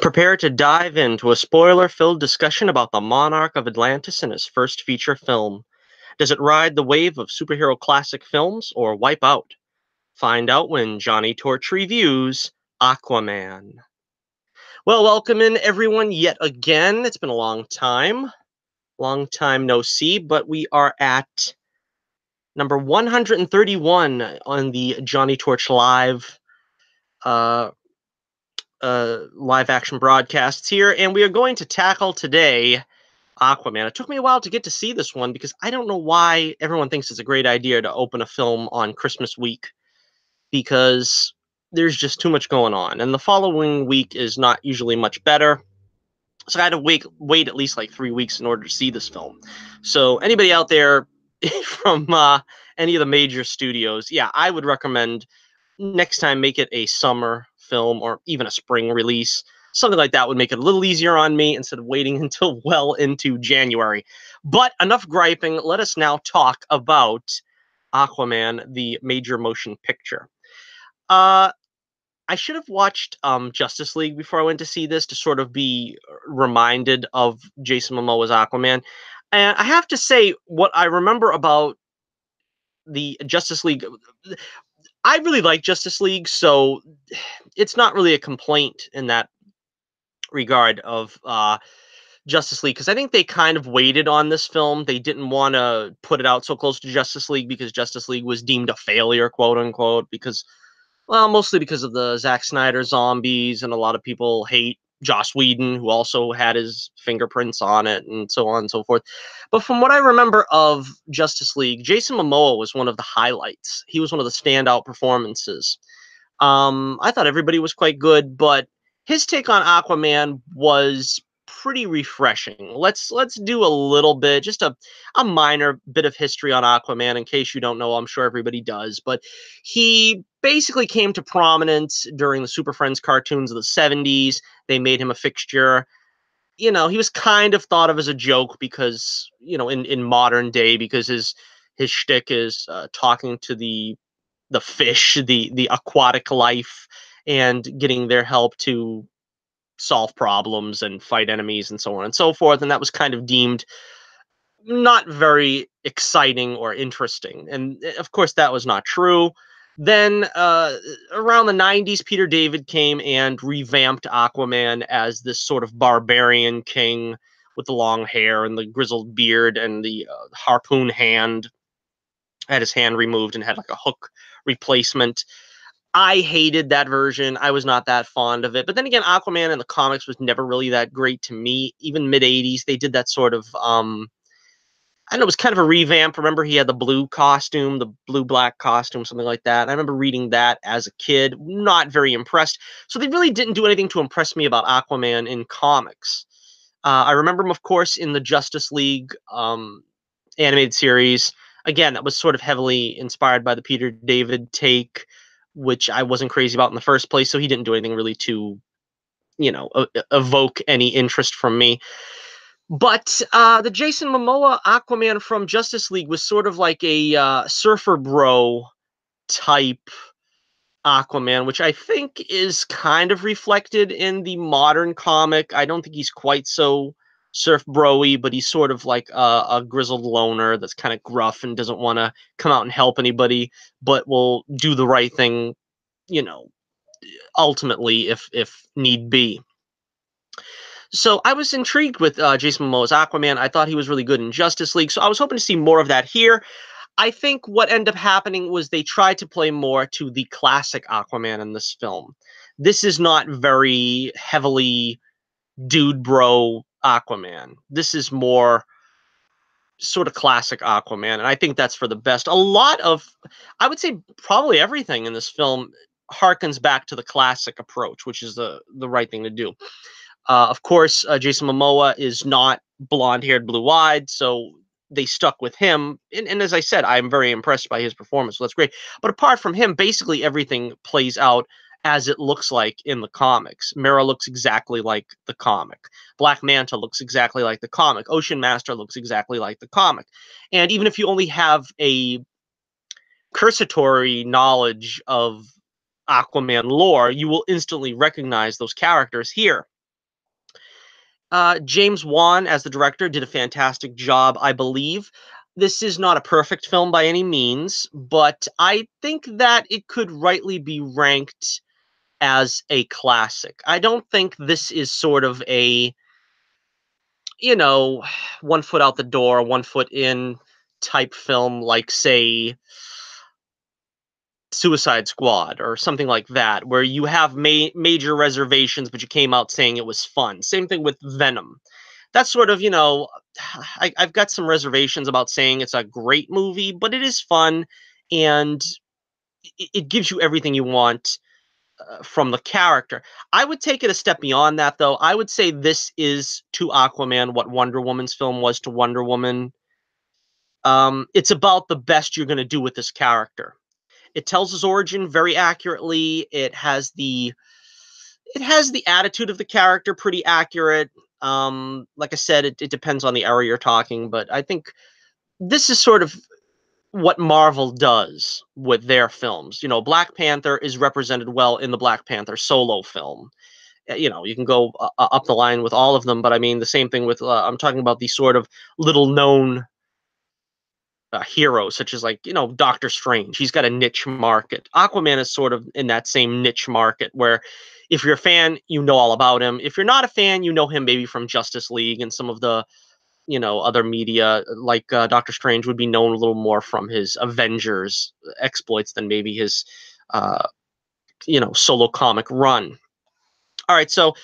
Prepare to dive into a spoiler-filled discussion about the Monarch of Atlantis and his first feature film. Does it ride the wave of superhero classic films or wipe out? Find out when Johnnie Torch reviews Aquaman. Well, welcome in everyone yet again. It's been a long time no see, but we are at number 131 on the Johnnie Torch Live uh, live action broadcasts here, and we are going to tackle today Aquaman. It took me a while to get to see this one because I don't know why everyone thinks it's a great idea to open a film on Christmas week, because there's just too much going on, and the following week is not usually much better. So I had to wait at least like 3 weeks in order to see this film. So anybody out there from any of the major studios, yeah, I would recommend next time make it a summer film or even a spring release. Something like that would make it a little easier on me instead of waiting until well into January. But enough griping. Let us now talk about Aquaman, the major motion picture. Uh, I should have watched Justice League before I went to see this to sort of be reminded of Jason Momoa's Aquaman. And I have to say, what I remember about the Justice League, I really like Justice League, so it's not really a complaint in that regard of Justice League, because I think they kind of waited on this film. They didn't want to put it out so close to Justice League because Justice League was deemed a failure, quote unquote, because, well, mostly because of the Zack Snyder zombies, and a lot of people hate Joss Whedon, who also had his fingerprints on it, and so on and so forth. But from what I remember of Justice League, Jason Momoa was one of the highlights. He was one of the standout performances. I thought everybody was quite good, but his take on Aquaman was pretty refreshing. Let's do a little bit, just a minor bit of history on Aquaman in case you don't know. I'm sure everybody does, but he basically came to prominence during the Super Friends cartoons of the 70s. They made him a fixture. You know, he was kind of thought of as a joke because, you know, in modern day, because his shtick is talking to the fish, the aquatic life, and getting their help to solve problems and fight enemies and so on and so forth. And that was kind of deemed not very exciting or interesting. And of course, that was not true. Then around the 90s, Peter David came and revamped Aquaman as this sort of barbarian king with the long hair and the grizzled beard and the harpoon hand. Had his hand removed and had like a hook replacement. I hated that version. I was not that fond of it. But then again, Aquaman in the comics was never really that great to me. Even mid 80s, they did that sort of I don't know, it was kind of a revamp. Remember, he had the blue costume, the blue black costume, something like that. And I remember reading that as a kid, not very impressed. So they really didn't do anything to impress me about Aquaman in comics. I remember him, of course, in the Justice League animated series. Again, that was sort of heavily inspired by the Peter David take, which I wasn't crazy about in the first place. So he didn't do anything really to, you know, evoke any interest from me. But the Jason Momoa Aquaman from Justice League was sort of like a surfer bro type Aquaman, which I think is kind of reflected in the modern comic. I don't think he's quite so surf bro-y, but he's sort of like a grizzled loner that's kind of gruff and doesn't want to come out and help anybody, but will do the right thing, you know, ultimately if need be. So I was intrigued with Jason Momoa's Aquaman. I thought he was really good in Justice League, so I was hoping to see more of that here. I think what ended up happening was they tried to play more to the classic Aquaman in this film. This is not very heavily dude bro Aquaman. This is more sort of classic Aquaman, and I think that's for the best. A lot of, I would say probably everything in this film harkens back to the classic approach, which is the right thing to do. Of course, Jason Momoa is not blonde-haired, blue-eyed, so they stuck with him. And as I said, I'm very impressed by his performance, so that's great. But apart from him, basically everything plays out as it looks like in the comics. Mera looks exactly like the comic. Black Manta looks exactly like the comic. Ocean Master looks exactly like the comic. And even if you only have a cursory knowledge of Aquaman lore, you will instantly recognize those characters here. James Wan, as the director, did a fantastic job, I believe. This is not a perfect film by any means, but I think that it could rightly be ranked as a classic. I don't think this is sort of a, you know, one foot out the door, one foot in type film like, say, Suicide Squad or something like that, where you have major reservations, but you came out saying it was fun. Same thing with Venom. That's sort of, I've got some reservations about saying it's a great movie, but it is fun and it gives you everything you want from the character. I would take it a step beyond that, though. I would say this is to Aquaman what Wonder Woman's film was to Wonder Woman. It's about the best you're going to do with this character. It tells his origin very accurately. It has the attitude of the character pretty accurate. Like I said, it depends on the era you're talking, but I think this is sort of what Marvel does with their films. Black Panther is represented well in the Black Panther solo film. You can go up the line with all of them, but I mean the same thing with I'm talking about these sort of little known heroes, such as like Doctor Strange. He's got a niche market. Aquaman is sort of in that same niche market where if you're a fan, you know all about him. If you're not a fan, you know him maybe from Justice League and some of the other media. Like Doctor Strange would be known a little more from his Avengers exploits than maybe his uh, solo comic run. All right, so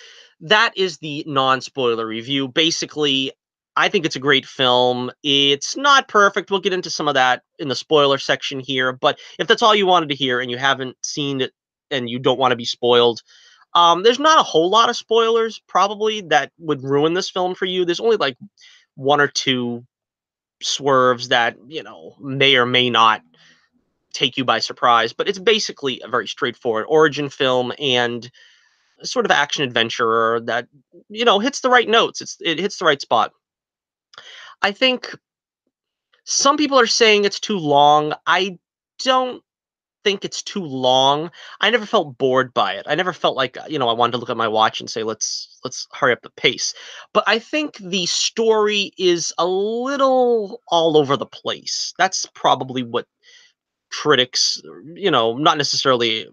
that is the non-spoiler review. Basically, I think it's a great film. It's not perfect. We'll get into some of that in the spoiler section here, but if that's all you wanted to hear and you haven't seen it and you don't want to be spoiled, there's not a whole lot of spoilers probably that would ruin this film for you. There's only like one or two swerves that, may or may not take you by surprise, but it's basically a very straightforward origin film and sort of action adventurer that hits the right notes. It hits the right spot. I think some people are saying it's too long. I don't think it's too long. I never felt bored by it. I never felt like I wanted to look at my watch and say let's hurry up the pace. But I think the story is a little all over the place. That's probably what critics, not necessarily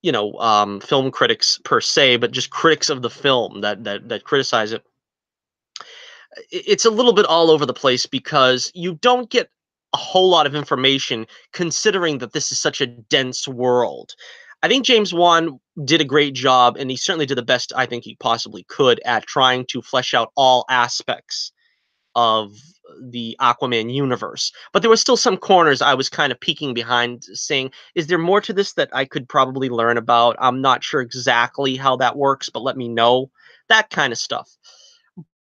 film critics per se, but just critics of the film that criticize it. It's a little bit all over the place because you don't get a whole lot of information considering that this is such a dense world. I think James Wan did a great job, and he certainly did the best I think he possibly could at trying to flesh out all aspects of the Aquaman universe. But there were still some corners I was kind of peeking behind, saying, is there more to this that I could probably learn about? I'm not sure exactly how that works, but let me know. That kind of stuff.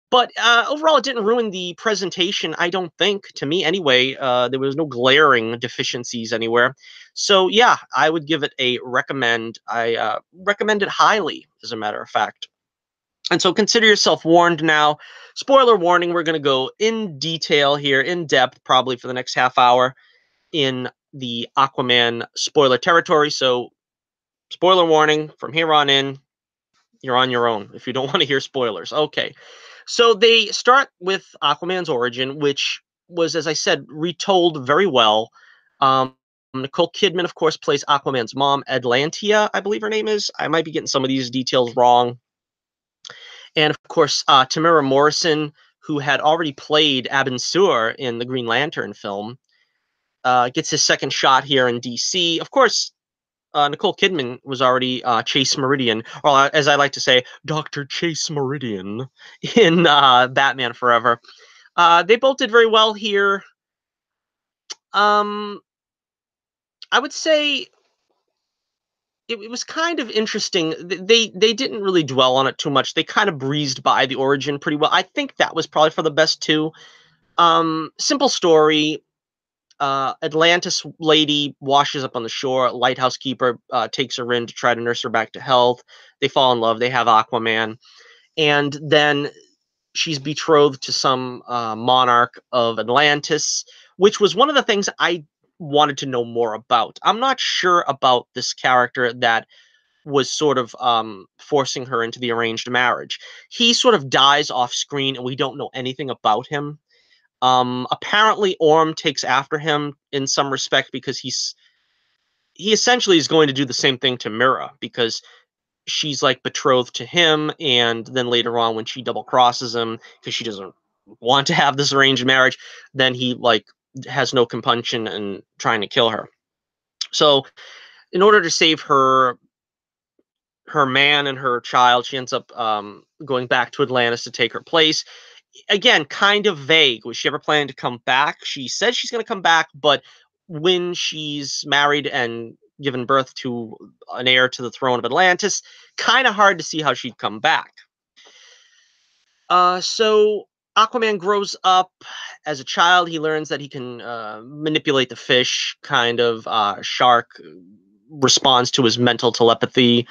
But overall, it didn't ruin the presentation, I don't think, to me anyway. There was no glaring deficiencies anywhere. So, yeah, I would give it a recommend. I recommend it highly, as a matter of fact. And so consider yourself warned now. Spoiler warning, we're going to go in detail here, in depth, probably for the next half hour in the Aquaman spoiler territory. So, spoiler warning, from here on in, you're on your own if you don't want to hear spoilers. Okay. So they start with Aquaman's origin, which was, as I said, retold very well. Nicole Kidman, of course, plays Aquaman's mom, Atlantia, I believe her name is. I might be getting some of these details wrong. And of course, Tamara Morrison, who had already played Abin Sur in the Green Lantern film, gets his second shot here in DC. Of course, Nicole Kidman was already Chase Meridian, or as I like to say, Dr. Chase Meridian in Batman Forever. They both did very well here. Um, I would say it was kind of interesting. They didn't really dwell on it too much. They kind of breezed by the origin pretty well. I think that was probably for the best too. Simple story. Atlantis lady washes up on the shore. Lighthouse keeper takes her in to try to nurse her back to health. They fall in love. They have Aquaman, and then she's betrothed to some monarch of Atlantis, which was one of the things I wanted to know more about. I'm not sure about this character that was sort of forcing her into the arranged marriage. He sort of dies off screen, and we don't know anything about him. Apparently, Orm takes after him in some respect because he essentially is going to do the same thing to Mira, because she's like betrothed to him, and then later on when she double crosses him because she doesn't want to have this arranged marriage, then he like has no compunction in trying to kill her. So in order to save her man and her child, she ends up going back to Atlantis to take her place. Again, kind of vague. Was she ever planning to come back? She says she's going to come back, but when she's married and given birth to an heir to the throne of Atlantis, kind of hard to see how she'd come back. So Aquaman grows up as a child. He learns that he can manipulate the fish, kind of. Shark responds to his mental telepathy.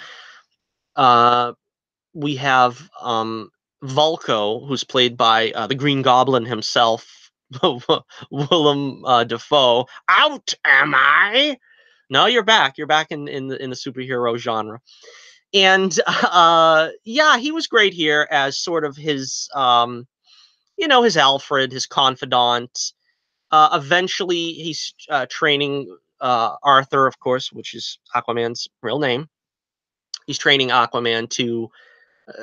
Uh, we have Vulko, who's played by the Green Goblin himself, Willem Dafoe. Out am I? No, you're back. You're back in the superhero genre. And yeah, he was great here as sort of his his Alfred, his confidant. Eventually, he's training Arthur, of course, which is Aquaman's real name. He's training Aquaman to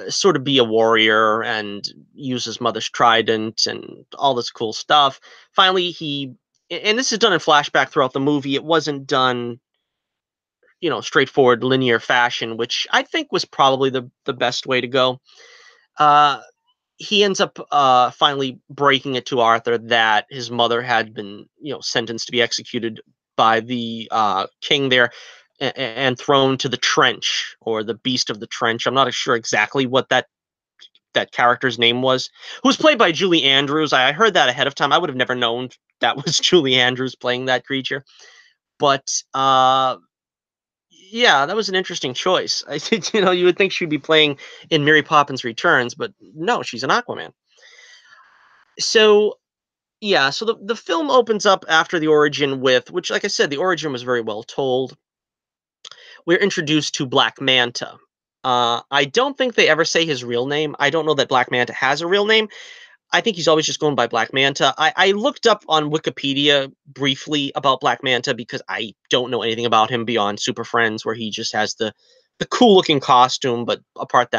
sort of be a warrior and use his mother's trident and all this cool stuff. Finally, and this is done in flashback throughout the movie. It wasn't done, straightforward linear fashion, which I think was probably the best way to go. Uh, he ends up finally breaking it to Arthur that his mother had been, sentenced to be executed by the king there, and thrown to the trench, or the beast of the trench. I'm not sure exactly what that character's name was, who was played by Julie Andrews. I heard that ahead of time. I would have never known that was Julie Andrews playing that creature. But yeah, that was an interesting choice. I think, you would think she'd be playing in Mary Poppins Returns, but no, she's an Aquaman. So yeah, so the film opens up after the origin with, which, like I said, the origin was very well told. We're introduced to Black Manta. I don't think they ever say his real name. I don't know that Black Manta has a real name. I think he's always just going by Black Manta. I looked up on Wikipedia briefly about Black Manta because I don't know anything about him beyond Super Friends, where he just has the cool looking costume. But apart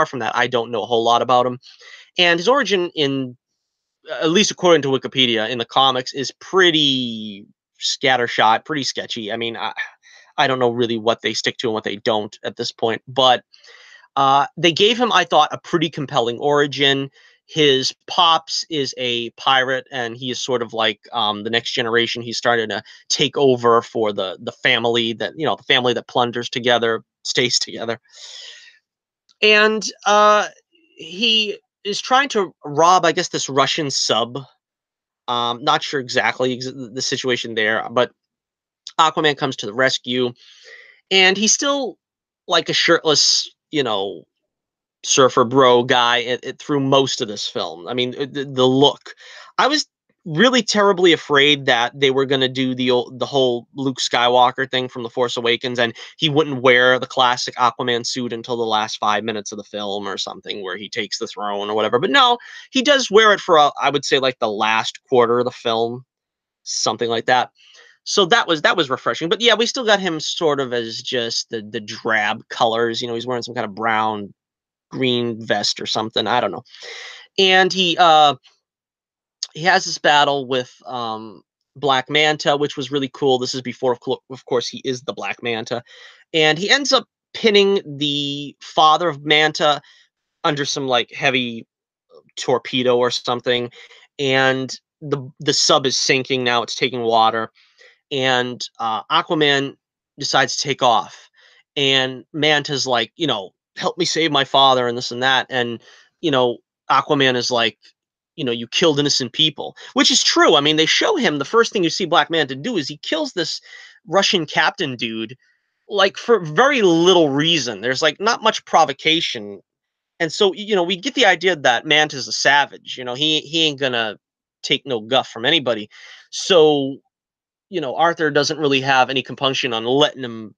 from that, I don't know a whole lot about him. And his origin, in at least according to Wikipedia, in the comics, is pretty scattershot, pretty sketchy. I mean, I don't know really what they stick to and what they don't at this point, but they gave him, I thought, a pretty compelling origin. His pops is a pirate, and he is sort of like the next generation. He's starting to take over for the family that, the family that plunders together, stays together. And he is trying to rob, I guess, this Russian sub. Not sure exactly the situation there, but Aquaman comes to the rescue, and he's still like a shirtless, surfer bro guy through most of this film. I mean, the look. I was really terribly afraid that they were going to do the whole Luke Skywalker thing from The Force Awakens, and he wouldn't wear the classic Aquaman suit until the last 5 minutes of the film or something, where he takes the throne or whatever. But no, he does wear it for I would say, like, the last quarter of the film, something like that. So that was refreshing. But yeah, we still got him sort of as just the drab colors. He's wearing some kind of brown green vest or something. I don't know. And he has this battle with Black Manta, which was really cool. This is before, of course, he is the Black Manta, and he ends up pinning the father of Manta under some like heavy torpedo or something, and the sub is sinking now. It's taking water, and Aquaman decides to take off, and Manta's like, help me save my father, and this and that, and you know, Aquaman is like, you killed innocent people, which is true. I mean, they show him, the first thing you see Black Manta do is he kills this Russian captain dude, like, for very little reason. There's like not much provocation, and so we get the idea that Manta's a savage. He ain't gonna take no guff from anybody. So Arthur doesn't really have any compunction on letting him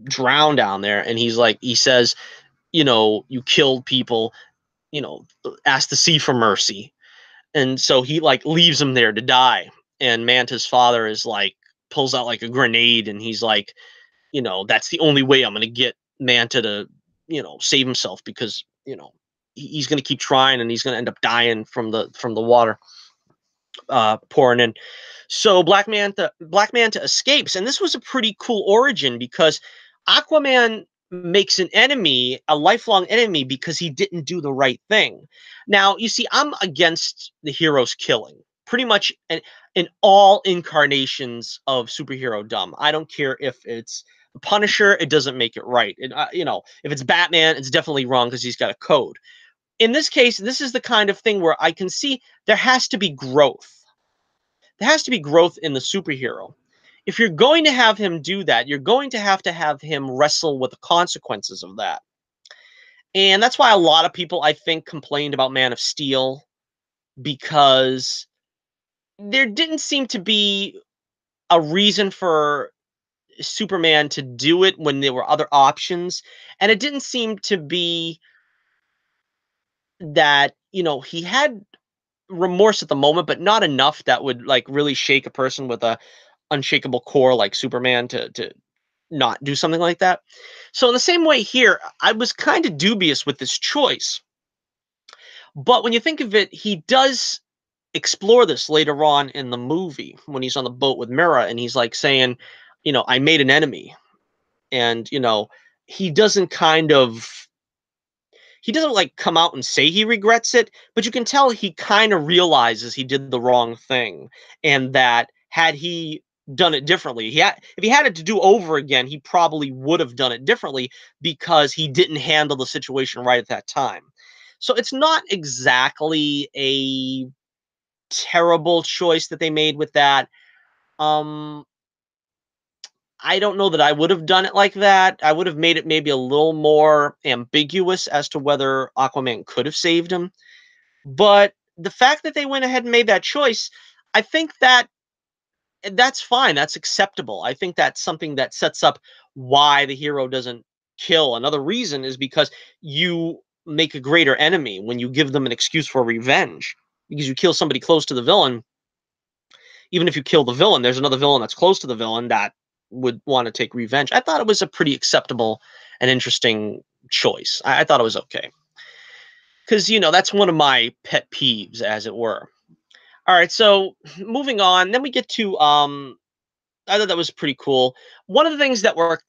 drown down there, and he says, you killed people, ask the sea for mercy. And so he like leaves him there to die. And Manta's father is like pulls out like a grenade, and he's like, that's the only way I'm gonna get Manta to, save himself, because, he's gonna keep trying, and he's gonna end up dying from the water pouring in. So Black Manta escapes, and this was a pretty cool origin, because Aquaman makes an enemy, a lifelong enemy, because he didn't do the right thing. Now, you see, I'm against the hero's killing, pretty much in all incarnations of superhero dumb. I don't care if it's the Punisher; it doesn't make it right. If it's Batman, it's definitely wrong because he's got a code. In this case, this is the kind of thing where I can see there has to be growth. There has to be growth in the superhero. If you're going to have him do that, you're going to have him wrestle with the consequences of that. And that's why a lot of people, I think, complained about Man of Steel, because there didn't seem to be a reason for Superman to do it when there were other options. And it didn't seem to be that, he had remorse at the moment, but not enough that would like really shake a person with a unshakable core like Superman to not do something like that. So in the same way here, I was kind of dubious with this choice. But when you think of it, he does explore this later on in the movie when he's on the boat with Mira, and he's like saying, I made an enemy. And, he doesn't kind of he doesn't like come out and say he regrets it, but you can tell he kind of realizes he did the wrong thing, and that had he done it differently, if he had it to do over again, he probably would have done it differently, because he didn't handle the situation right at that time. So it's not exactly a terrible choice that they made with that. Um, I don't know that I would have done it like that. I would have made it maybe a little more ambiguous as to whether Aquaman could have saved him. But the fact that they went ahead and made that choice, I think that's fine. That's acceptable. I think that's something that sets up why the hero doesn't kill. Another reason is because you make a greater enemy when you give them an excuse for revenge. Because you kill somebody close to the villain, even if you kill the villain, there's another villain that's close to the villain that would want to take revenge. I thought it was a pretty acceptable and interesting choice. I thought it was okay. Because, that's one of my pet peeves, as it were. All right, so moving on, then we get to I thought that was pretty cool. One of the things that were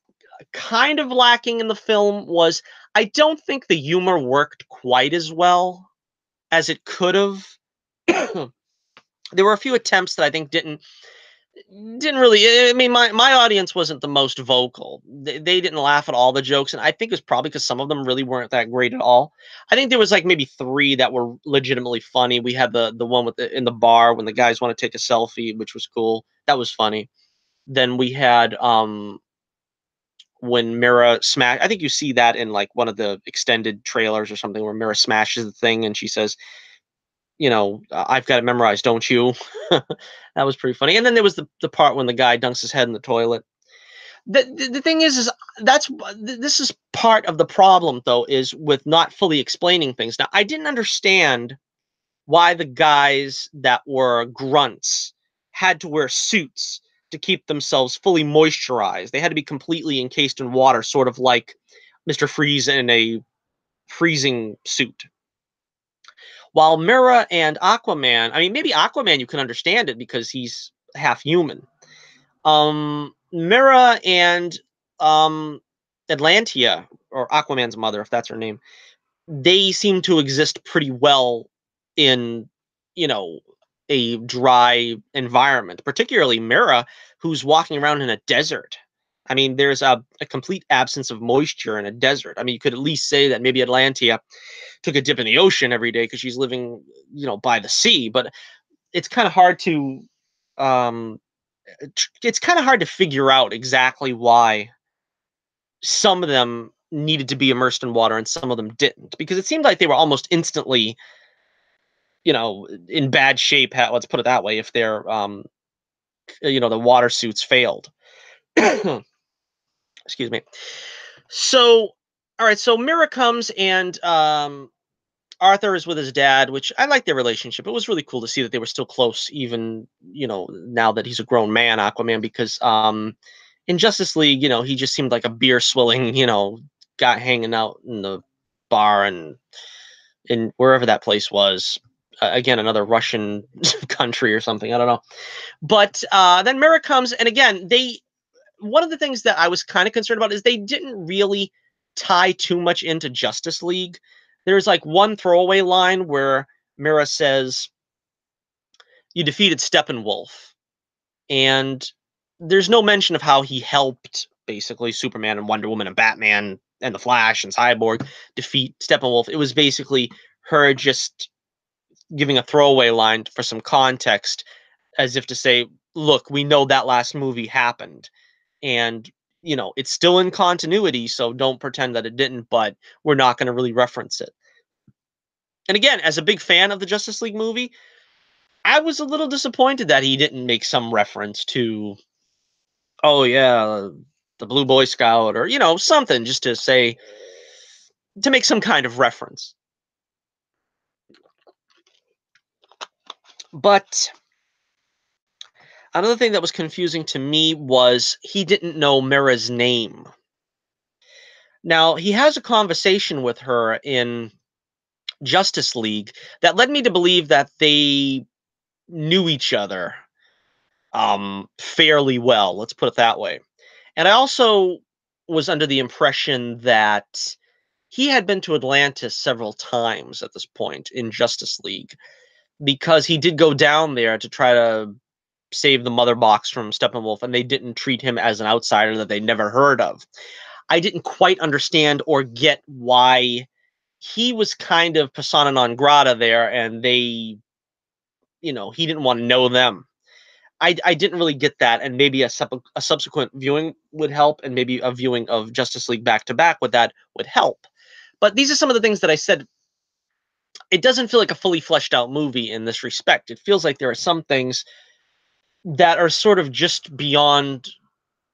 kind of lacking in the film was, I don't think the humor worked quite as well as it could have. There were a few attempts that I think didn't really. I mean, my audience wasn't the most vocal. They didn't laugh at all the jokes, and I think it's probably because some of them really weren't that great at all. I think there was like maybe three that were legitimately funny. We had the one with in the bar when the guys want to take a selfie, which was cool. That was funny. Then we had when Mira smash. I think you see that in like one of the extended trailers or something, where Mira smashes the thing and she says, I've got it memorized, don't you? That was pretty funny. And then there was the part when the guy dunks his head in the toilet. The thing is this is part of the problem, though, is with not fully explaining things. Now, I didn't understand why the guys that were grunts had to wear suits to keep themselves fully moisturized. They had to be completely encased in water, sort of like Mr. Freeze in a freezing suit. While Mira and Aquaman, I mean, maybe Aquaman, you can understand it because he's half human. Mira and Atlantia, or Aquaman's mother, if that's her name, they seem to exist pretty well in, you know, a dry environment, particularly Mira, who's walking around in a desert. I mean, there's a complete absence of moisture in a desert. I mean, you could at least say that maybe Atlantia took a dip in the ocean every day because she's living, by the sea. But it's kind of hard to, um, it's kind of hard to figure out exactly why some of them needed to be immersed in water and some of them didn't, because it seemed like they were almost instantly, in bad shape. Let's put it that way. If their, the water suits failed. Excuse me. So, all right. So Mira comes and Arthur is with his dad, which I like their relationship. It was really cool to see that they were still close, even now that he's a grown man, Aquaman. Because in Justice League, he just seemed like a beer swilling, guy hanging out in the bar and in wherever that place was. Again, another Russian country or something. I don't know. But then Mira comes, and again, they one of the things that I was kind of concerned about is they didn't really tie too much into Justice League. There's like one throwaway line where Mira says, "You defeated Steppenwolf," and there's no mention of how he helped basically Superman and Wonder Woman and Batman and the Flash and Cyborg defeat Steppenwolf. It was basically her just giving a throwaway line for some context, as if to say, "Look, we know that last movie happened." And it's still in continuity, so don't pretend that it didn't, but we're not going to really reference it. And again, as a big fan of the Justice League movie, I was a little disappointed that he didn't make some reference to, oh yeah, the Blue Boy Scout, or something, just to say, to make some kind of reference. But another thing that was confusing to me was he didn't know Mira's name. Now, he has a conversation with her in Justice League that led me to believe that they knew each other fairly well, let's put it that way. And I also was under the impression that he had been to Atlantis several times at this point in Justice League, because he did go down there to try to save the mother box from Steppenwolf, and they didn't treat him as an outsider that they never heard of. I didn't quite understand or get why he was kind of persona non grata there, and they, he didn't want to know them. I didn't really get that, and maybe a subsequent viewing would help, and maybe a viewing of Justice League back to back with that would help. But these are some of the things that I said. It doesn't feel like a fully fleshed out movie in this respect. It feels like there are some things that are sort of just beyond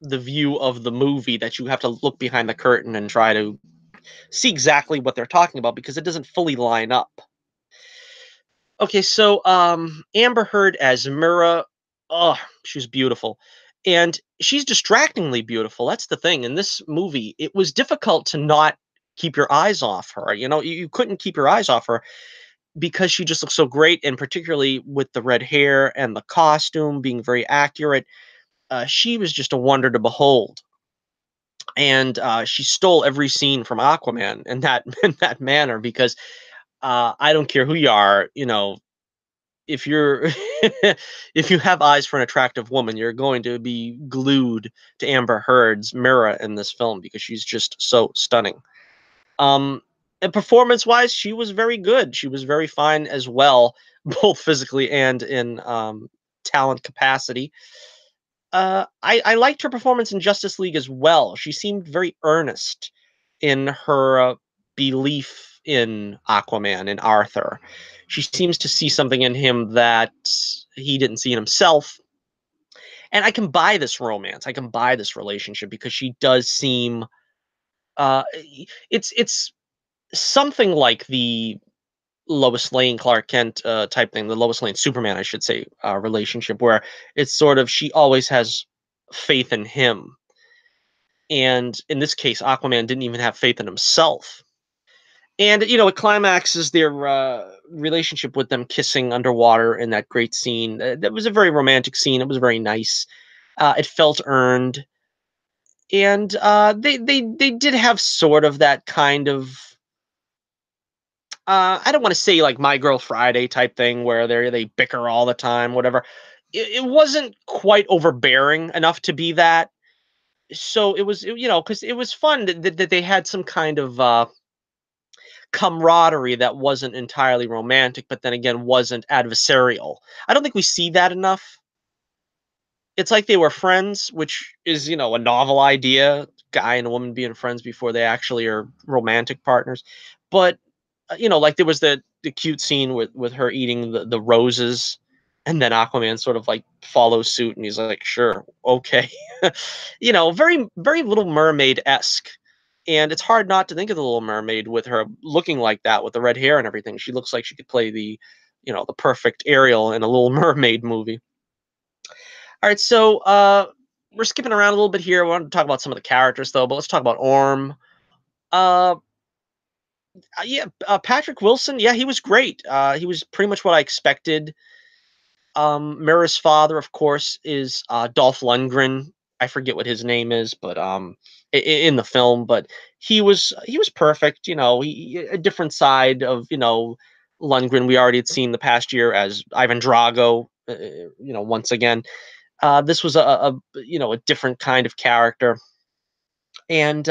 the view of the movie, that you have to look behind the curtain and try to see exactly what they're talking about, because it doesn't fully line up. Okay, so Amber Heard as Mira, oh, she's beautiful. And she's distractingly beautiful. That's the thing. In this movie, it was difficult to not keep your eyes off her. You couldn't keep your eyes off her because she just looks so great, and particularly with the red hair and the costume being very accurate. She was just a wonder to behold. And she stole every scene from Aquaman in that in that manner, because I don't care who you are, if you're if you have eyes for an attractive woman, you're going to be glued to Amber Heard's Mira in this film, because she's just so stunning. Um, and performance-wise, she was very good. She was very fine as well, both physically and in talent capacity. I liked her performance in Justice League as well. She seemed very earnest in her belief in Aquaman and Arthur. She seems to see something in him that he didn't see in himself. And I can buy this romance. I can buy this relationship, because she does seem uh it's something like the Lois Lane Clark Kent type thing, the Lois Lane Superman, I should say, relationship, where it's sort of, she always has faith in him. And in this case, Aquaman didn't even have faith in himself. And it climaxes their relationship with them kissing underwater in that great scene. That was a very romantic scene. It was very nice. It felt earned, and they did have sort of that kind of, I don't want to say like My Girl Friday type thing, where they bicker all the time, whatever. It wasn't quite overbearing enough to be that. So it was, because it was fun that they had some kind of camaraderie that wasn't entirely romantic, but then again wasn't adversarial. I don't think we see that enough. It's like they were friends, which is, a novel idea, guy and a woman being friends before they actually are romantic partners. But like there was the cute scene with her eating the roses And then Aquaman sort of like follows suit, and he's like, "Sure, okay." Very very Little Mermaid esque, and it's hard not to think of the Little Mermaid with her looking like that, with the red hair and everything. She looks like she could play the perfect Ariel in a Little Mermaid movie. All right, so we're skipping around a little bit here. I want to talk about some of the characters though, but let's talk about Orm. Uh, yeah, Patrick Wilson. Yeah, he was great. He was pretty much what I expected. Mira's father, of course, is Dolph Lundgren. I forget what his name is, but in the film, but he was perfect. A different side of Lundgren we already had seen the past year as Ivan Drago. Once again, this was a different kind of character, and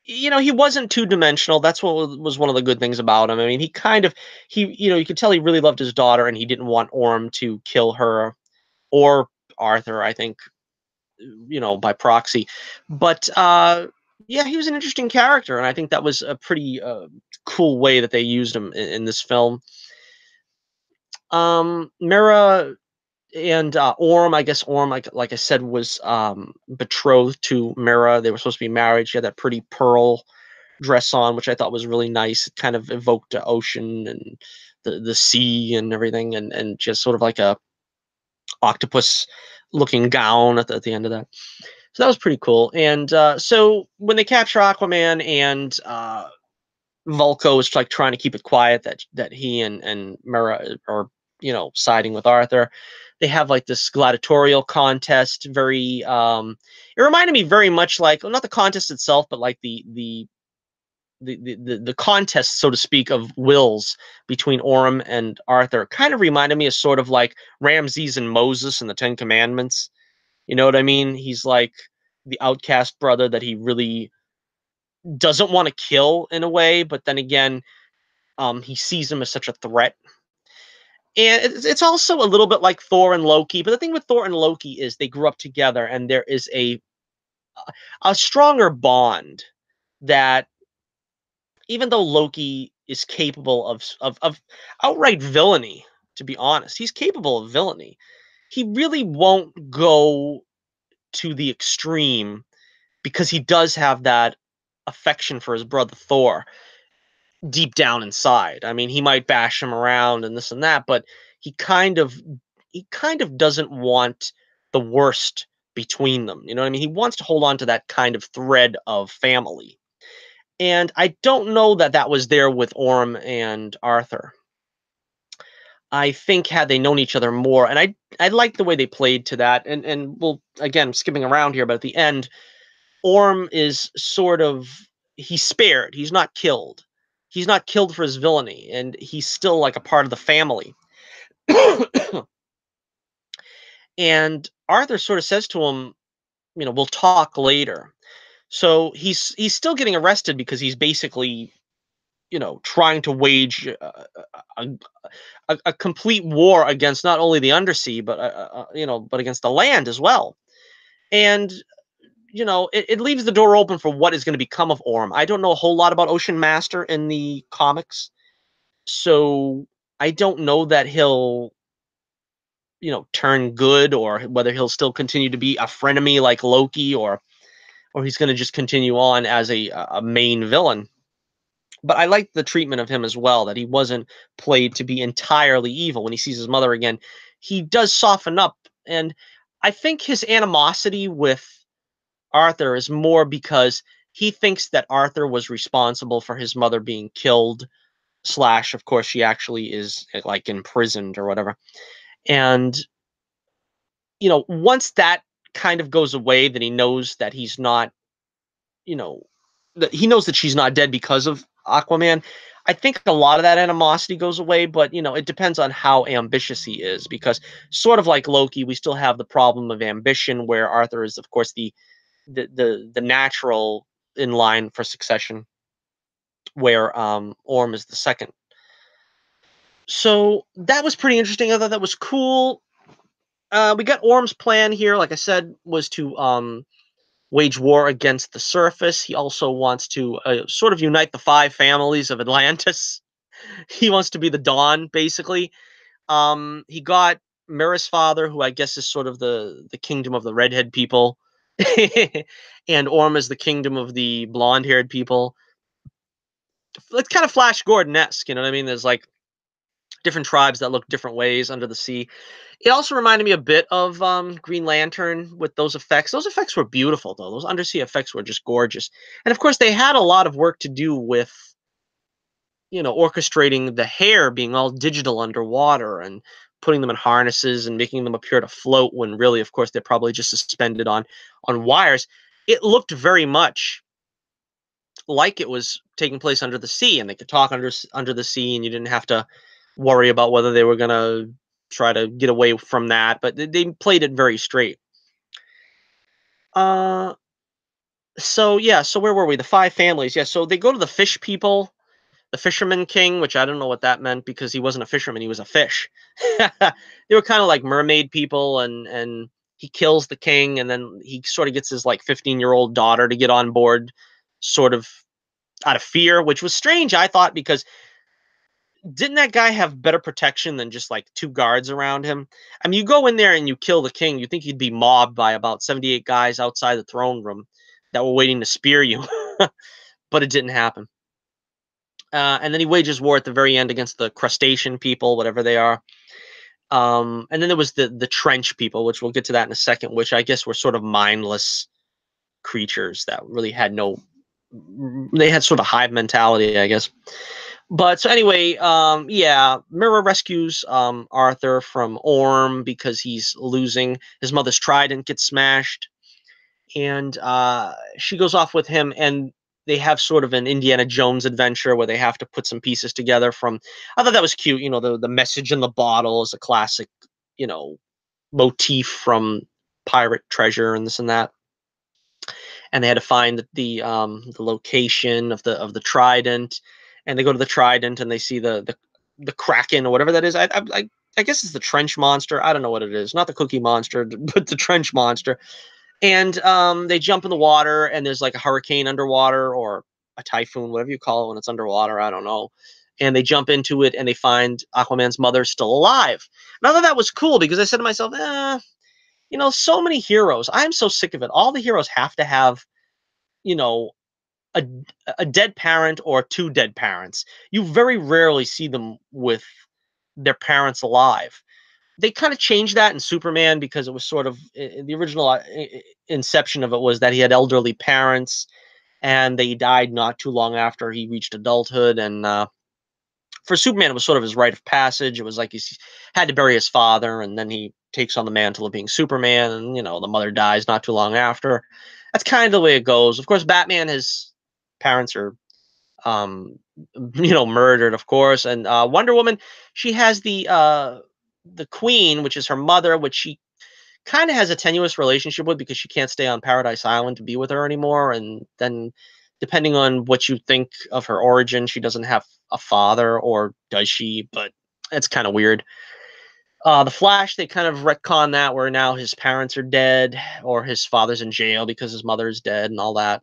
he wasn't two dimensional. That's what was one of the good things about him. I mean, you could tell he really loved his daughter, and he didn't want Orm to kill her or Arthur, I think, by proxy. But yeah, he was an interesting character, and I think that was a pretty cool way that they used him in this film. Mira and Orm, I guess Orm, like I said, was betrothed to Mira. They were supposed to be married. She had that pretty pearl dress on, which I thought was really nice. It kind of evoked the ocean and the sea and everything, and just sort of like a octopus looking gown at the end of that. So that was pretty cool. And so when they capture Aquaman, and Vulko is like trying to keep it quiet that he and Mera are siding with Arthur. They have like this gladiatorial contest. It reminded me very much like, well, not the contest itself, but like the contest, so to speak, of wills between Orm and Arthur. Kind of reminded me of sort of like Ramses and Moses in the Ten Commandments. You know what I mean? He's like the outcast brother that he really doesn't want to kill in a way, but then again, he sees him as such a threat. And it's also a little bit like Thor and Loki, but the thing with Thor and Loki is they grew up together, and there is a stronger bond that, even though Loki is capable of outright villainy, to be honest, he's capable of villainy. He really won't go to the extreme because he does have that affection for his brother Thor deep down inside. I mean, he might bash him around and this and that, but he kind of he kind of doesn't want the worst between them. You know what I mean? He wants to hold on to that kind of thread of family. And I don't know that that was there with Orm and Arthur. I think had they known each other more, and I like the way they played to that. And we'll, again, skipping around here, but at the end, Orm is sort of, he's spared. He's not killed. He's not killed for his villainy, and he's still like a part of the family. And Arthur sort of says to him, we'll talk later. So he's still getting arrested because he's basically, trying to wage a, a complete war against not only the undersea, but but against the land as well. And it leaves the door open for what is going to become of Orm. I don't know a whole lot about Ocean Master in the comics, so I don't know that he'll, turn good, or whether he'll still continue to be a frenemy like Loki, or he's going to just continue on as a main villain. But I like the treatment of him as well, that he wasn't played to be entirely evil. When he sees his mother again, he does soften up, and I think his animosity with Arthur is more because he thinks that Arthur was responsible for his mother being killed, slash, of course, she actually is like imprisoned or whatever. And, once that kind of goes away, that he knows that he's not, you know, that he knows that she's not dead because of Aquaman. I think a lot of that animosity goes away, but it depends on how ambitious he is, because sort of like Loki, we still have the problem of ambition, where Arthur is, of course, the natural in line for succession, where Orm is the second. So that was pretty interesting. I thought that was cool. We got Orm's plan here, like I said, was to wage war against the surface. He also wants to sort of unite the five families of Atlantis. He wants to be the Dawn, basically. He got Mira's father, who I guess is sort of the kingdom of the redhead people, and Orm is the kingdom of the blonde-haired people. It's kind of Flash Gordon-esque, you know what I mean? There's like different tribes that look different ways under the sea. It also reminded me a bit of Green Lantern with those effects. Those effects were beautiful, though. Those undersea effects were just gorgeous. And of course, they had a lot of work to do with, orchestrating the hair being all digital underwater and putting them in harnesses and making them appear to float when really, of course, they're probably just suspended on wires. It looked very much like it was taking place under the sea, and they could talk under the sea, and you didn't have to worry about whether they were gonna try to get away from that. But they played it very straight. Uh, so yeah, so where were we? The five families. Yeah, so they go to the fish people, the fisherman king, which I don't know what that meant because he wasn't a fisherman; he was a fish. They were kind of like mermaid people, and he kills the king, and then he sort of gets his like 15-year-old daughter to get on board, sort of out of fear, which was strange, I thought, because didn't that guy have better protection than just like two guards around him? I mean, you go in there and you kill the king, you think you'd be mobbed by about 78 guys outside the throne room that were waiting to spear you, but it didn't happen. And then he wages war at the very end against the crustacean people, whatever they are. And then there was the trench people, which we'll get to that in a second, which I guess were sort of mindless creatures that really had no. They had sort of hive mentality, I guess. But so anyway, yeah, Mira rescues Arthur from Orm because he's losing. His mother's trident gets smashed, and she goes off with him, and they have sort of an Indiana Jones adventure where they have to put some pieces together from. I thought that was cute. The message in the bottle is a classic, you know, motif from pirate treasure and this and that. And they had to find the location of the trident, and they go to the trident and they see the kraken or whatever that is. I guess it's the trench monster. I don't know what it is. Not the cookie monster, but the trench monster. And they jump in the water, and there's like a hurricane underwater or a typhoon, whatever you call it when it's underwater. I don't know. And they jump into it, and they find Aquaman's mother still alive. And I thought that was cool because I said to myself, so many heroes. I'm so sick of it. All the heroes have to have, you know, a, a dead parent or two dead parents. You very rarely see them with their parents alive. They kind of changed that in Superman because it was sort of the original inception of it was that he had elderly parents and they died not too long after he reached adulthood. And for Superman, it was sort of his rite of passage. It was like he had to bury his father, and then he takes on the mantle of being Superman, and the mother dies not too long after. That's kind of the way it goes. Of course, Batman, his parents are um murdered, of course. And Wonder Woman, she has the queen, which is her mother, which she kind of has a tenuous relationship with because she can't stay on Paradise Island to be with her anymore. And then, depending on what you think of her origin, she doesn't have a father, or does she? But it's kind of weird. The Flash, they kind of retcon that where now his parents are dead, or his father's in jail because his mother is dead and all that.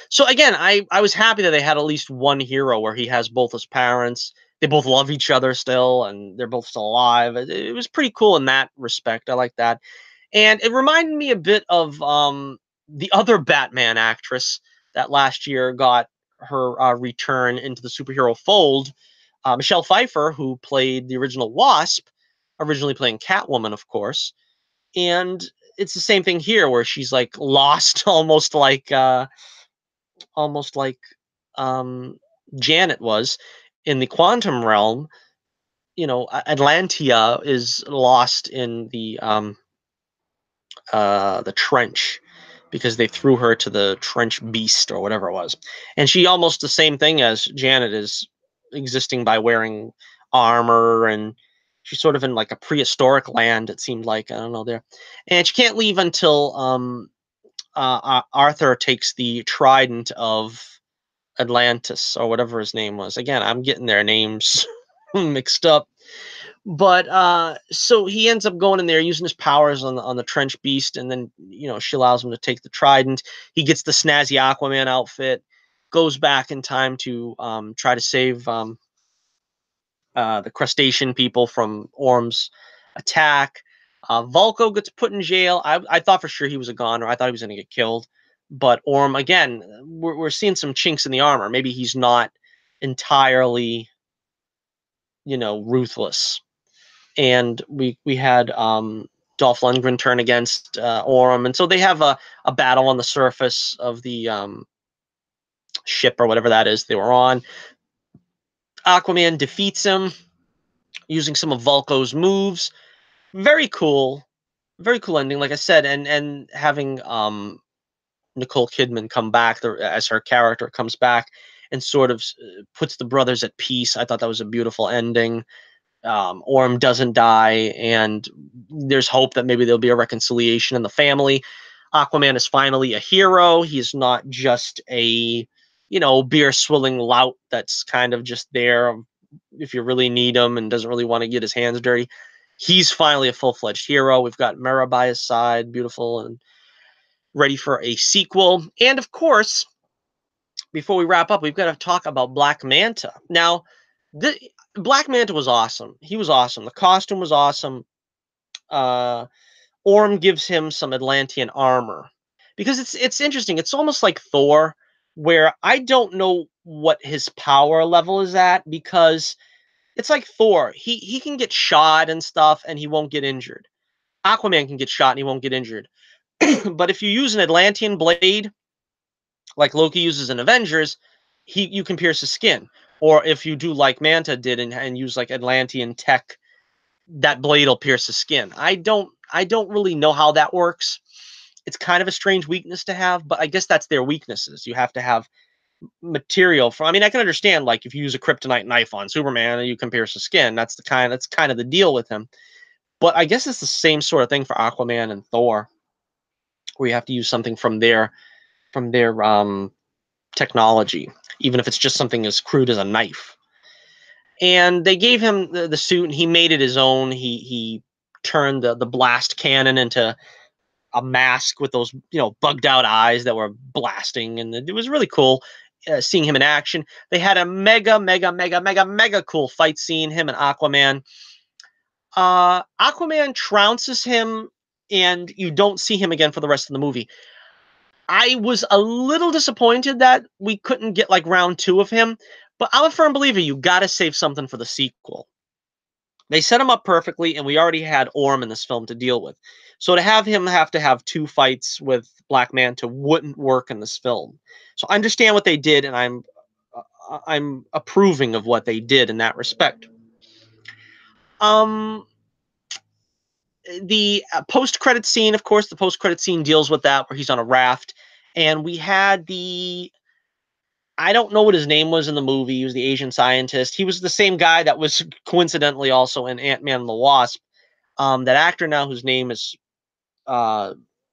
So again, I was happy that they had at least one hero where he has both his parents. They both love each other still, and they're both still alive. It was pretty cool in that respect. I like that, and it reminded me a bit of the other Batman actress that last year got her return into the superhero fold, Michelle Pfeiffer, who played the original Wasp, originally playing Catwoman, of course. And it's the same thing here, where she's like lost, almost like Janet was in the quantum realm. Atlantia is lost in the trench because they threw her to the trench beast or whatever it was, and she almost the same thing as Janet is, existing by wearing armor, and she's sort of in like a prehistoric land. It seemed like, I don't know, there, and she can't leave until Arthur takes the trident of Atlantis or whatever his name was. Again, I'm getting their names mixed up. But so he ends up going in there using his powers on the trench beast, and then she allows him to take the trident. He gets the snazzy Aquaman outfit, goes back in time to try to save the crustacean people from Orm's attack. Vulko gets put in jail. I thought for sure he was a goner. I thought he was going to get killed. But Orm, again, we're seeing some chinks in the armor. Maybe he's not entirely, ruthless. And we had Dolph Lundgren turn against Orm, and so they have a battle on the surface of the ship or whatever that is they were on. Aquaman defeats him using some of Vulko's moves. Very cool ending, like I said, and having Nicole Kidman come back as her character comes back and sort of puts the brothers at peace. I thought that was a beautiful ending. Orm doesn't die, and there's hope that maybe there'll be a reconciliation in the family. Aquaman is finally a hero. He's not just a, beer swilling lout that's kind of just there if you really need him and doesn't really want to get his hands dirty. He's finally a full-fledged hero. We've got Mera by his side, beautiful and ready for a sequel. And of course, before we wrap up, we've got to talk about Black Manta. Now, Black Manta was awesome. He was awesome. The costume was awesome. Orm gives him some Atlantean armor because it's interesting. It's almost like Thor, where I don't know what his power level is at, because it's like Thor. He can get shot and stuff and he won't get injured. Aquaman can get shot and he won't get injured. But if you use an Atlantean blade, like Loki uses in Avengers, you can pierce his skin. Or if you do like Manta did and use like Atlantean tech, that blade will pierce his skin. I don't really know how that works. It's kind of a strange weakness to have, but I guess that's their weaknesses. You have to have material for. I mean, I can understand, like, if you use a kryptonite knife on Superman and you can pierce his skin, that's kind of the deal with him. But I guess it's the same sort of thing for Aquaman and Thor, where you have to use something from their technology, even if it's just something as crude as a knife. And they gave him the suit, and he made it his own. He turned the blast cannon into a mask with those bugged out eyes that were blasting, and it was really cool seeing him in action. They had a mega cool fight scene, him and Aquaman. Aquaman trounces him, and you don't see him again for the rest of the movie. I was a little disappointed that we couldn't get like round 2 of him, but I'm a firm believer you got to save something for the sequel. They set him up perfectly, and we already had Orm in this film to deal with. So to have him have to have 2 fights with Black Manta wouldn't work in this film. So I understand what they did, and I'm approving of what they did in that respect. The post-credit scene, of course, the post-credit scene deals with that, where he's on a raft, and we had I don't know what his name was in the movie. He was the Asian scientist. He was the same guy that was coincidentally also in Ant-Man and the Wasp. That actor now, whose name is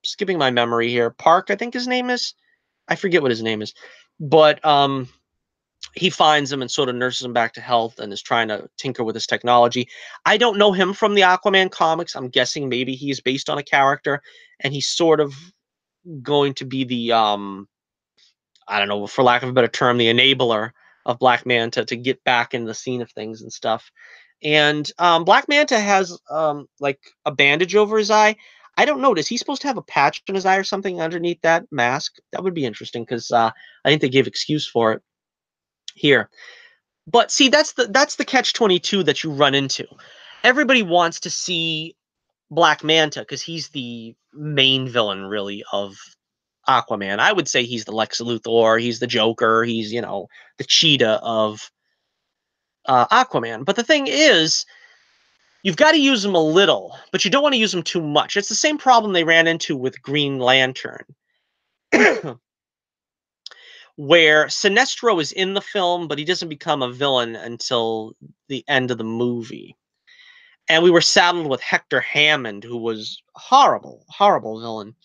skipping my memory here. Park, I think his name is. I forget what his name is. But he finds him and sort of nurses him back to health and is trying to tinker with his technology. I don't know him from the Aquaman comics. I'm guessing maybe he's based on a character, and he's sort of going to be the I don't know, for lack of a better term, the enabler of Black Manta to get back in the scene of things and stuff. And Black Manta has like a bandage over his eye. I don't know. Is he supposed to have a patch on his eye or something underneath that mask? That would be interesting, because I think they gave excuse for it here. But see, that's the catch-22 that you run into. Everybody wants to see Black Manta because he's the main villain, really, of Aquaman. I would say he's the Lex Luthor, he's the Joker, he's, the Cheetah of Aquaman. But the thing is, you've got to use him a little, but you don't want to use him too much. It's the same problem they ran into with Green Lantern, where Sinestro is in the film, but he doesn't become a villain until the end of the movie. And we were saddled with Hector Hammond, who was a horrible villain.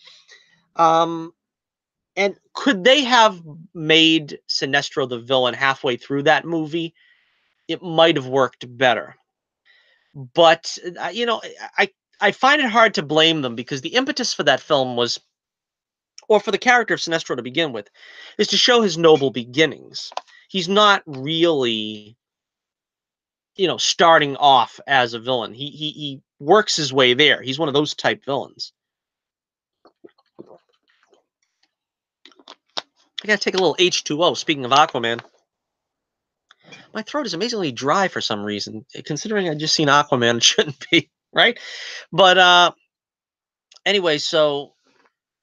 And could they have made Sinestro the villain halfway through that movie? It might have worked better. But, I find it hard to blame them, because the impetus for that film was, or for the character of Sinestro to begin with, is to show his noble beginnings. He's not really starting off as a villain. He works his way there. He's one of those type villains. I gotta take a little H2O. Speaking of Aquaman, my throat is amazingly dry for some reason. Considering I just seen Aquaman, it shouldn't be, right? But anyway, so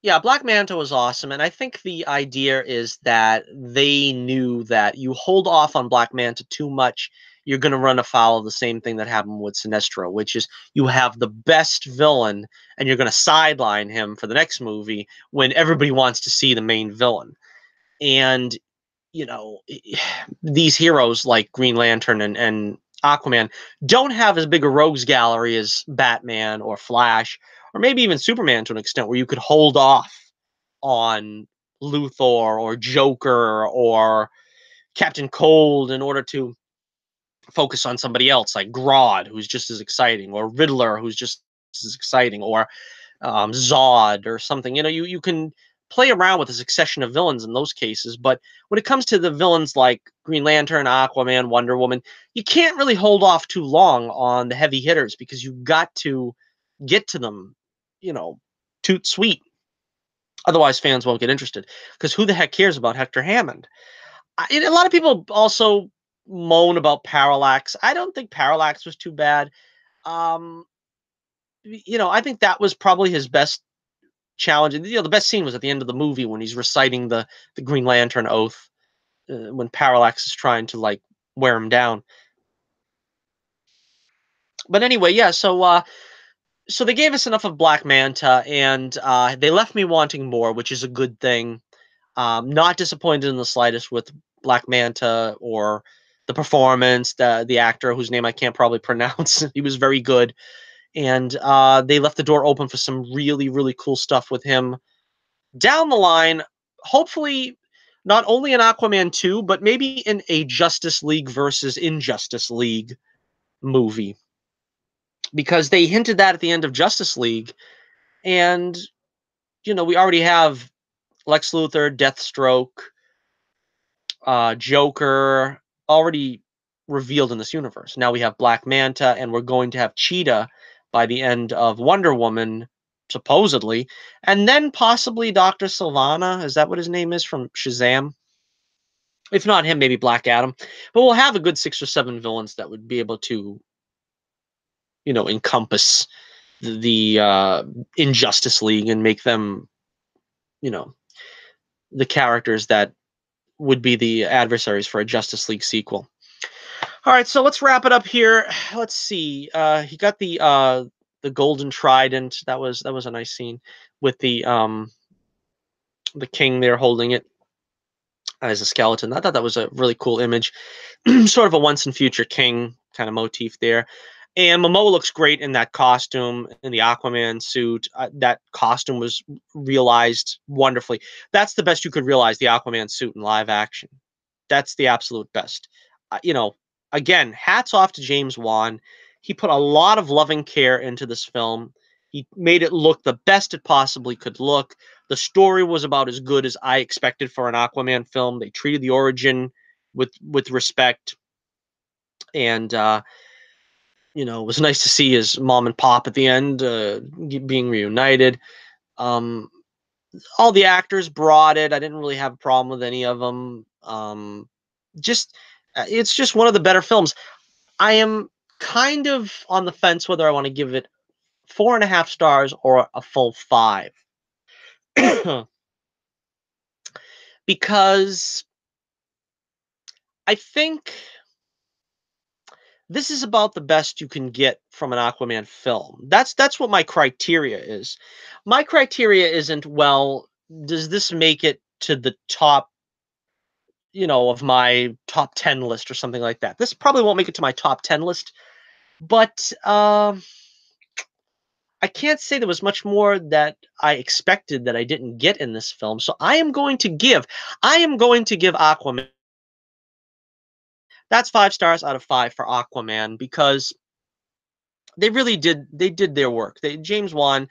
yeah, Black Manta was awesome, and I think the idea is that they knew that you hold off on Black Manta too much, you're going to run afoul of the same thing that happened with Sinestro, which is you have the best villain, and you're going to sideline him for the next movie when everybody wants to see the main villain. And these heroes like Green Lantern and Aquaman don't have as big a rogues gallery as Batman or Flash, or maybe even Superman to an extent, where you could hold off on Luthor or Joker or Captain Cold in order to focus on somebody else like Grodd, who's just as exciting, or Riddler, who's just as exciting, or Zod or something. You can play around with a succession of villains in those cases, but when it comes to the villains like Green Lantern, Aquaman, Wonder Woman, you can't really hold off too long on the heavy hitters because you've got to get to them, toot sweet. Otherwise, fans won't get interested because who the heck cares about Hector Hammond? A lot of people also moan about Parallax. I don't think Parallax was too bad. Um, I think that was probably his best challenge. The best scene was at the end of the movie when he's reciting the Green Lantern oath when Parallax is trying to like wear him down. But anyway, yeah. So they gave us enough of Black Manta, and they left me wanting more, which is a good thing. Not disappointed in the slightest with Black Manta or the performance, the actor whose name I can't probably pronounce. He was very good, and they left the door open for some really, really cool stuff with him down the line. Hopefully, not only in Aquaman 2, but maybe in a Justice League versus Injustice League movie, because they hinted that at the end of Justice League, and we already have Lex Luthor, Deathstroke, Joker already revealed in this universe. Now we have Black Manta, and we're going to have Cheetah by the end of Wonder Woman, supposedly, and then possibly Dr. Sylvana. Is that what his name is from Shazam? If not him, maybe Black Adam. But we'll have a good 6 or 7 villains that would be able to, encompass the Injustice League and make them, the characters that would be the adversaries for a Justice League sequel. All right, so let's wrap it up here. Let's see. He got the golden trident. That was a nice scene with the king there holding it as a skeleton. I thought that was a really cool image. Sort of a once and future king kind of motif there. And Momoa looks great in that costume, in the Aquaman suit. That costume was realized wonderfully. That's the best you could realize, the Aquaman suit in live action. That's the absolute best. Again, hats off to James Wan. He put a lot of loving care into this film. He made it look the best it possibly could look. The story was about as good as I expected for an Aquaman film. They treated the origin with respect, and it was nice to see his mom and pop at the end being reunited. All the actors brought it. I didn't really have a problem with any of them. It's just one of the better films. I am kind of on the fence whether I want to give it 4.5 stars or a full 5. Because I think this is about the best you can get from an Aquaman film. That's what my criteria is. My criteria isn't, well, does this make it to the top, of my top 10 list or something like that. This probably won't make it to my top 10 list, but I can't say there was much more that I expected that I didn't get in this film. So I am going to give Aquaman. That's 5 stars out of 5 for Aquaman, because they really did their work. James Wan,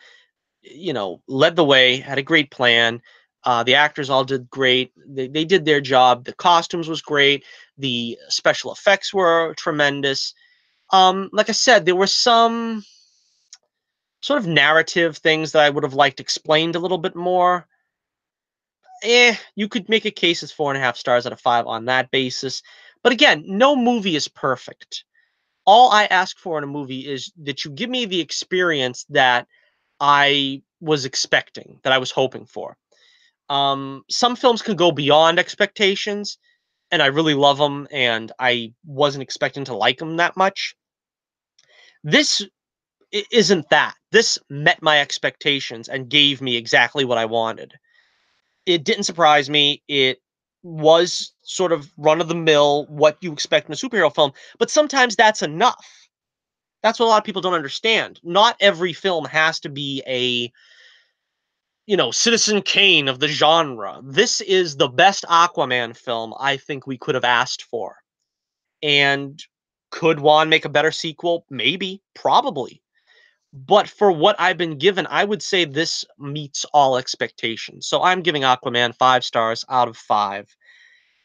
led the way, had a great plan. The actors all did great. They did their job. The costumes was great. The special effects were tremendous. Like I said, there were some sort of narrative things that I would have liked explained a little bit more. You could make a case as 4.5 stars out of 5 on that basis. But again, no movie is perfect. All I ask for in a movie is that you give me the experience that I was expecting, that I was hoping for. Some films can go beyond expectations, and I really love them, and I wasn't expecting to like them that much. This isn't that. This met my expectations and gave me exactly what I wanted. It didn't surprise me. It was sort of run of the mill, what you expect in a superhero film, but sometimes that's enough. That's what a lot of people don't understand. Not every film has to be a, Citizen Kane of the genre. This is the best Aquaman film I think we could have asked for. And could Juan make a better sequel? Maybe, probably. But for what I've been given, I would say this meets all expectations. So I'm giving Aquaman 5 stars out of 5.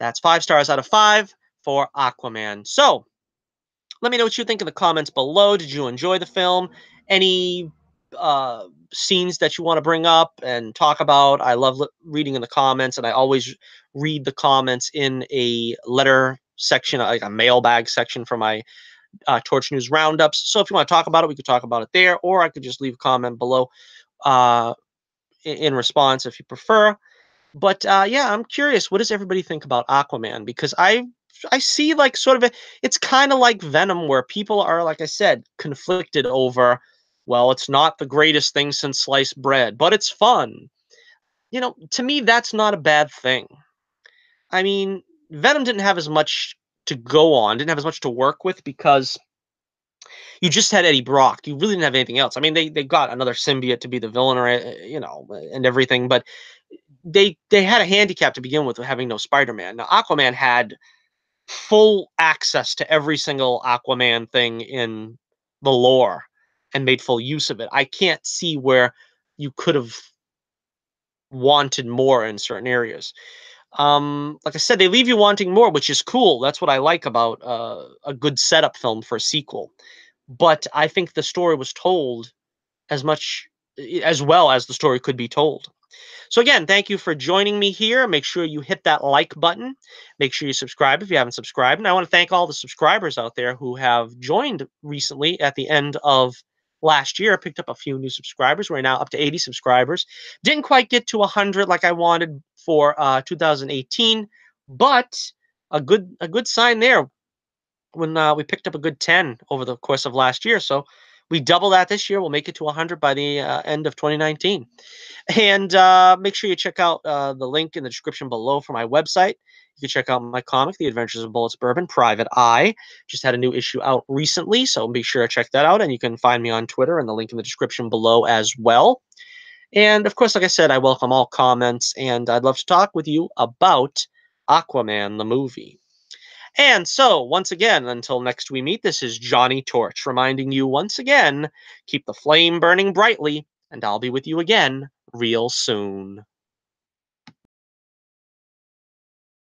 That's 5 stars out of 5 for Aquaman. So let me know what you think in the comments below. Did you enjoy the film? Any scenes that you want to bring up and talk about? I love reading in the comments, and I always read the comments in a letter section, like a mailbag section for my Torch News roundups. So if you want to talk about it, we could talk about it there, or I could just leave a comment below uh, in response if you prefer. But yeah, I'm curious. What does everybody think about Aquaman? Because I see like sort of it's kind of like Venom, where people are, like I said, conflicted over. Well, it's not the greatest thing since sliced bread, but it's fun. To me, that's not a bad thing. I mean, Venom didn't have as much to go on, didn't have as much to work with because you just had Eddie Brock. You really didn't have anything else. I mean, they got another symbiote to be the villain, or and everything, but they had a handicap to begin with having no Spider-Man. Now Aquaman had full access to every single Aquaman thing in the lore and made full use of it. I can't see where you could have wanted more in certain areas. Like I said, they leave you wanting more, which is cool. That's what I like about a good setup film for a sequel. But I think the story was told as much as well as the story could be told. So again, thank you for joining me here. Make sure you hit that like button. Make sure you subscribe if you haven't subscribed. And I want to thank all the subscribers out there who have joined recently at the end of last year. I picked up a few new subscribers. We're now up to 80 subscribers. Didn't quite get to 100 like I wanted for 2018, but a good sign there when we picked up a good 10 over the course of last year. So we double that this year. We'll make it to 100 by the end of 2019. And make sure you check out the link in the description below for my website. You can check out my comic, The Adventures of Bullets Bourbon, Private Eye. Just had a new issue out recently, so be sure to check that out. And you can find me on Twitter and the link in the description below as well. And of course, like I said, I welcome all comments, and I'd love to talk with you about Aquaman, the movie. And so, once again, until next we meet, this is Johnnie Torch reminding you once again, keep the flame burning brightly, and I'll be with you again real soon.